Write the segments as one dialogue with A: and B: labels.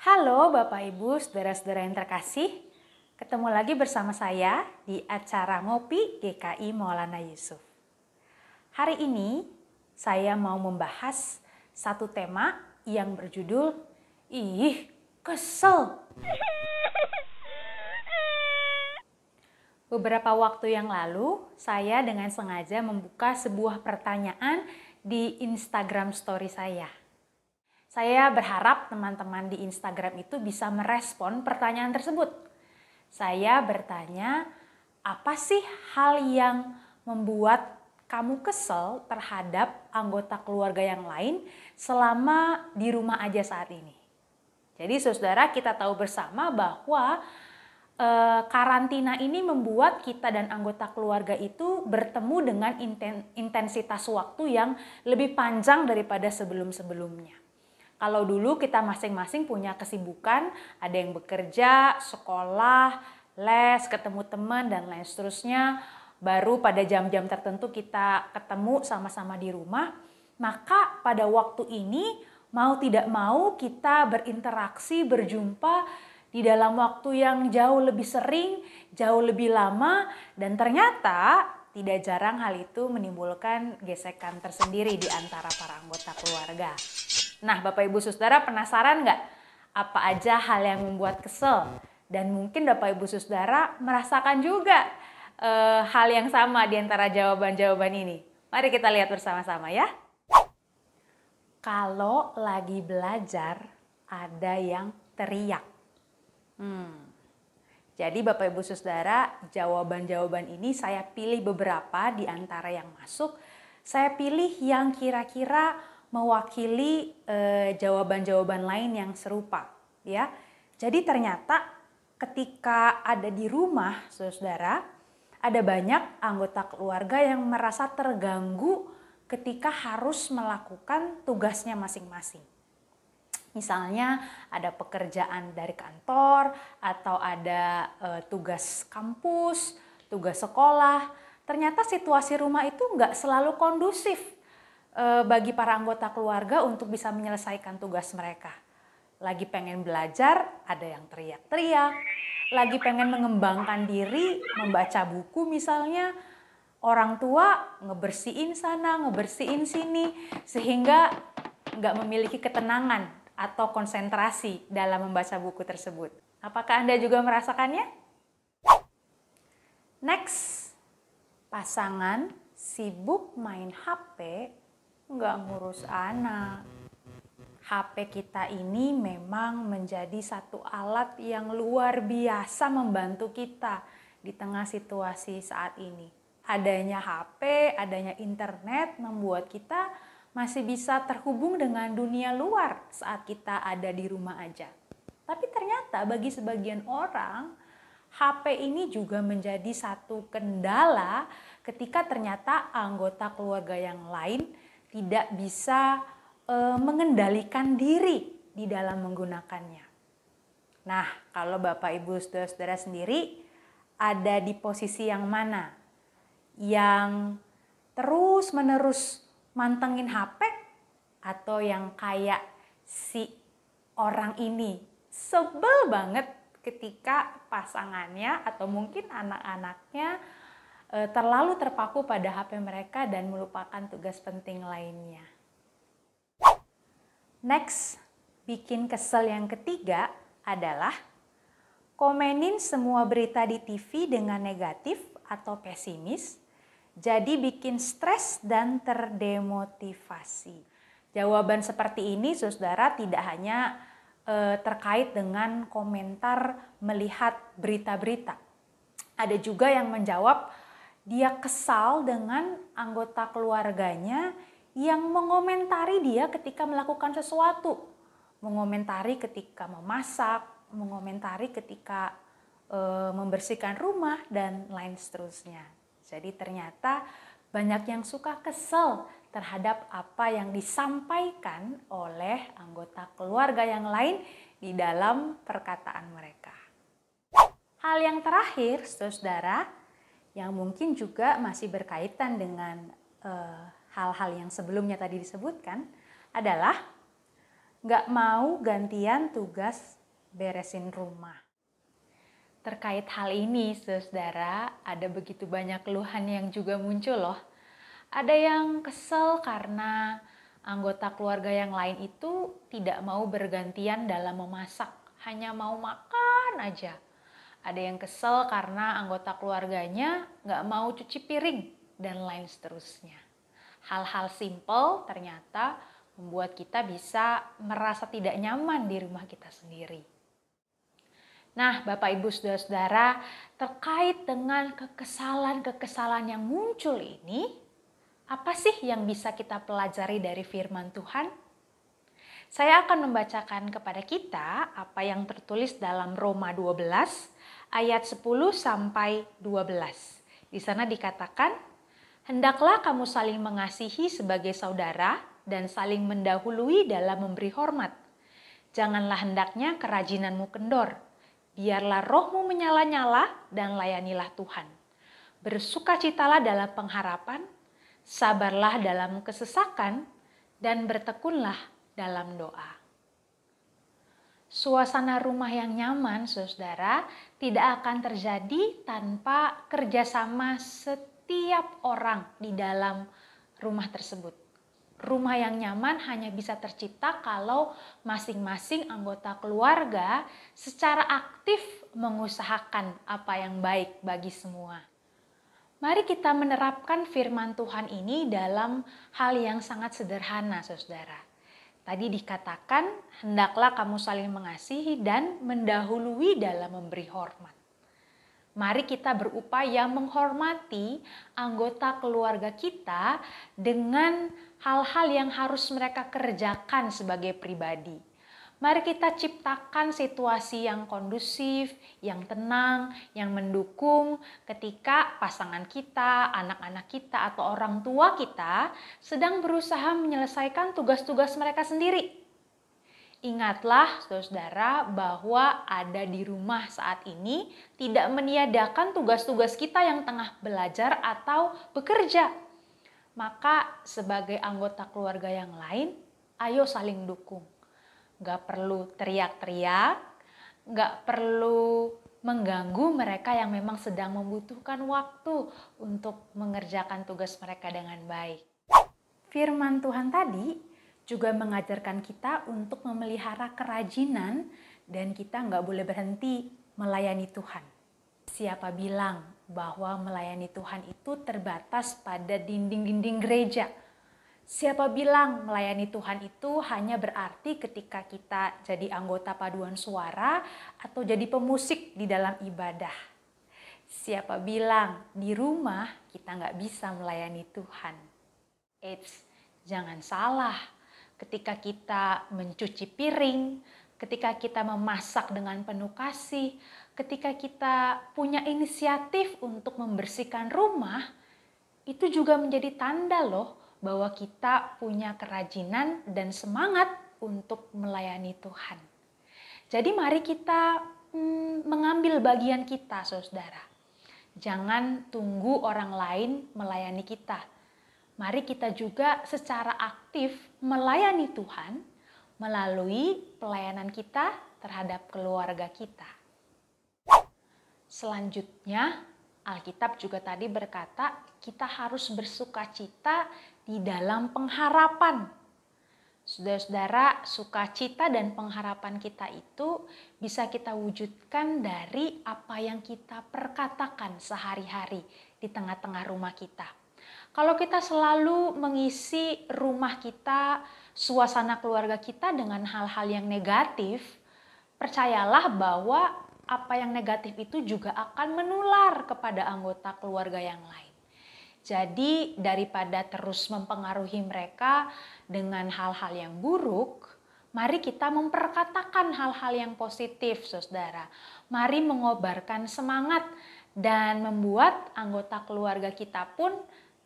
A: Halo Bapak Ibu, saudara-saudara yang terkasih. Ketemu lagi bersama saya di acara Ngopi GKI Maulana Yusuf. Hari ini saya mau membahas satu tema yang berjudul Ih, kesel. Beberapa waktu yang lalu, saya dengan sengaja membuka sebuah pertanyaan di Instagram story saya. Saya berharap teman-teman di Instagram itu bisa merespon pertanyaan tersebut. Saya bertanya, apa sih hal yang membuat kamu kesel terhadap anggota keluarga yang lain selama di rumah aja saat ini? Jadi saudara, kita tahu bersama bahwa karantina ini membuat kita dan anggota keluarga itu bertemu dengan intensitas waktu yang lebih panjang daripada sebelum-sebelumnya. Kalau dulu kita masing-masing punya kesibukan, ada yang bekerja, sekolah, les, ketemu teman, dan lain seterusnya. Baru pada jam-jam tertentu kita ketemu sama-sama di rumah. Maka pada waktu ini mau tidak mau kita berinteraksi, berjumpa di dalam waktu yang jauh lebih sering, jauh lebih lama. Dan ternyata tidak jarang hal itu menimbulkan gesekan tersendiri di antara para anggota keluarga. Nah, Bapak Ibu Saudara penasaran nggak apa aja hal yang membuat kesel? Dan mungkin Bapak Ibu Saudara merasakan juga hal yang sama di antara jawaban-jawaban ini. Mari kita lihat bersama-sama ya. Kalau lagi belajar ada yang teriak. Jadi Bapak Ibu Saudara, jawaban-jawaban ini saya pilih beberapa di antara yang masuk. Saya pilih yang kira-kira mewakili jawaban-jawaban lain yang serupa, ya. Jadi ternyata ketika ada di rumah, saudara, ada banyak anggota keluarga yang merasa terganggu ketika harus melakukan tugasnya masing-masing. Misalnya ada pekerjaan dari kantor atau ada tugas kampus, tugas sekolah. Ternyata situasi rumah itu nggak selalu kondusif bagi para anggota keluarga untuk bisa menyelesaikan tugas mereka. Lagi pengen belajar, ada yang teriak-teriak. Lagi pengen mengembangkan diri, membaca buku misalnya, orang tua ngebersihin sana, ngebersihin sini, sehingga nggak memiliki ketenangan atau konsentrasi dalam membaca buku tersebut. Apakah Anda juga merasakannya? Next, pasangan sibuk main HP, nggak ngurus anak. HP kita ini memang menjadi satu alat yang luar biasa membantu kita di tengah situasi saat ini. Adanya HP, adanya internet membuat kita masih bisa terhubung dengan dunia luar saat kita ada di rumah aja. Tapi ternyata bagi sebagian orang, HP ini juga menjadi satu kendala ketika ternyata anggota keluarga yang lain tidak bisa mengendalikan diri di dalam menggunakannya. Nah, kalau Bapak Ibu Saudara-saudara sendiri ada di posisi yang mana? Yang terus-menerus mantengin HP atau yang kayak si orang ini sebel banget ketika pasangannya atau mungkin anak-anaknya terlalu terpaku pada HP mereka dan melupakan tugas penting lainnya. Next, bikin kesel yang ketiga adalah komenin semua berita di TV dengan negatif atau pesimis, jadi bikin stres dan terdemotivasi. Jawaban seperti ini, saudara, tidak hanya terkait dengan komentar melihat berita-berita. Ada juga yang menjawab dia kesal dengan anggota keluarganya yang mengomentari dia ketika melakukan sesuatu. Mengomentari ketika memasak, mengomentari ketika membersihkan rumah, dan lain seterusnya. Jadi ternyata banyak yang suka kesel terhadap apa yang disampaikan oleh anggota keluarga yang lain di dalam perkataan mereka. Hal yang terakhir, saudara, yang mungkin juga masih berkaitan dengan hal-hal yang sebelumnya tadi disebutkan adalah nggak mau gantian tugas beresin rumah. Terkait hal ini, saudara, ada begitu banyak keluhan yang juga muncul loh. Ada yang kesel karena anggota keluarga yang lain itu tidak mau bergantian dalam memasak, hanya mau makan aja. Ada yang kesel karena anggota keluarganya nggak mau cuci piring, dan lain seterusnya. Hal-hal simpel ternyata membuat kita bisa merasa tidak nyaman di rumah kita sendiri. Nah, Bapak Ibu Saudara-saudara, terkait dengan kekesalan-kekesalan yang muncul ini, apa sih yang bisa kita pelajari dari firman Tuhan? Saya akan membacakan kepada kita apa yang tertulis dalam Roma 12 ayat 10 sampai 12. Di sana dikatakan, "Hendaklah kamu saling mengasihi sebagai saudara dan saling mendahului dalam memberi hormat. Janganlah hendaknya kerajinanmu kendor. Biarlah rohmu menyala-nyala dan layanilah Tuhan. Bersukacitalah dalam pengharapan, sabarlah dalam kesesakan, dan bertekunlah dalam doa." Suasana rumah yang nyaman, saudara, tidak akan terjadi tanpa kerjasama setiap orang di dalam rumah tersebut. Rumah yang nyaman hanya bisa tercipta kalau masing-masing anggota keluarga secara aktif mengusahakan apa yang baik bagi semua. Mari kita menerapkan firman Tuhan ini dalam hal yang sangat sederhana, saudara. Tadi dikatakan, hendaklah kamu saling mengasihi dan mendahului dalam memberi hormat. Mari kita berupaya menghormati anggota keluarga kita dengan hal-hal yang harus mereka kerjakan sebagai pribadi. Mari kita ciptakan situasi yang kondusif, yang tenang, yang mendukung ketika pasangan kita, anak-anak kita, atau orang tua kita sedang berusaha menyelesaikan tugas-tugas mereka sendiri. Ingatlah, saudara, bahwa ada di rumah saat ini tidak meniadakan tugas-tugas kita yang tengah belajar atau bekerja. Maka sebagai anggota keluarga yang lain, ayo saling dukung. Gak perlu teriak-teriak, gak perlu mengganggu mereka yang memang sedang membutuhkan waktu untuk mengerjakan tugas mereka dengan baik. Firman Tuhan tadi juga mengajarkan kita untuk memelihara kerajinan dan kita nggak boleh berhenti melayani Tuhan. Siapa bilang bahwa melayani Tuhan itu terbatas pada dinding-dinding gereja? Siapa bilang melayani Tuhan itu hanya berarti ketika kita jadi anggota paduan suara atau jadi pemusik di dalam ibadah? Siapa bilang di rumah kita nggak bisa melayani Tuhan? Eits, jangan salah. Ketika kita mencuci piring, ketika kita memasak dengan penuh kasih, ketika kita punya inisiatif untuk membersihkan rumah, itu juga menjadi tanda loh bahwa kita punya kerajinan dan semangat untuk melayani Tuhan. Jadi mari kita mengambil bagian kita, saudara. Jangan tunggu orang lain melayani kita. Mari kita juga secara aktif melayani Tuhan melalui pelayanan kita terhadap keluarga kita. Selanjutnya, Alkitab juga tadi berkata kita harus bersukacita di dalam pengharapan. Saudara-saudara, sukacita dan pengharapan kita itu bisa kita wujudkan dari apa yang kita perkatakan sehari-hari di tengah-tengah rumah kita. Kalau kita selalu mengisi rumah kita, suasana keluarga kita dengan hal-hal yang negatif, percayalah bahwa apa yang negatif itu juga akan menular kepada anggota keluarga yang lain. Jadi daripada terus mempengaruhi mereka dengan hal-hal yang buruk, mari kita memperkatakan hal-hal yang positif, saudara. Mari mengobarkan semangat dan membuat anggota keluarga kita pun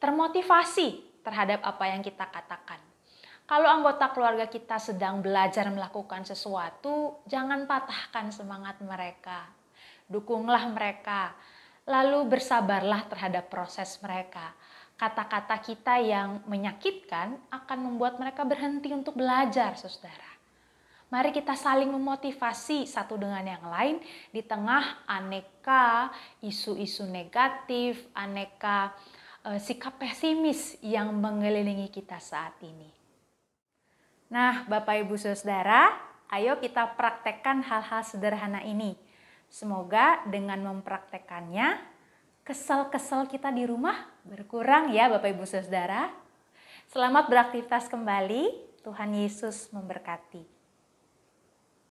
A: termotivasi terhadap apa yang kita katakan. Kalau anggota keluarga kita sedang belajar melakukan sesuatu, jangan patahkan semangat mereka. Dukunglah mereka, lalu bersabarlah terhadap proses mereka. Kata-kata kita yang menyakitkan akan membuat mereka berhenti untuk belajar, saudara. Mari kita saling memotivasi satu dengan yang lain di tengah aneka isu-isu negatif, aneka sikap pesimis yang mengelilingi kita saat ini. Nah, Bapak Ibu Saudara, ayo kita praktekkan hal-hal sederhana ini. Semoga dengan mempraktekkannya, kesel-kesel kita di rumah berkurang ya Bapak Ibu Saudara. Selamat beraktivitas kembali, Tuhan Yesus memberkati.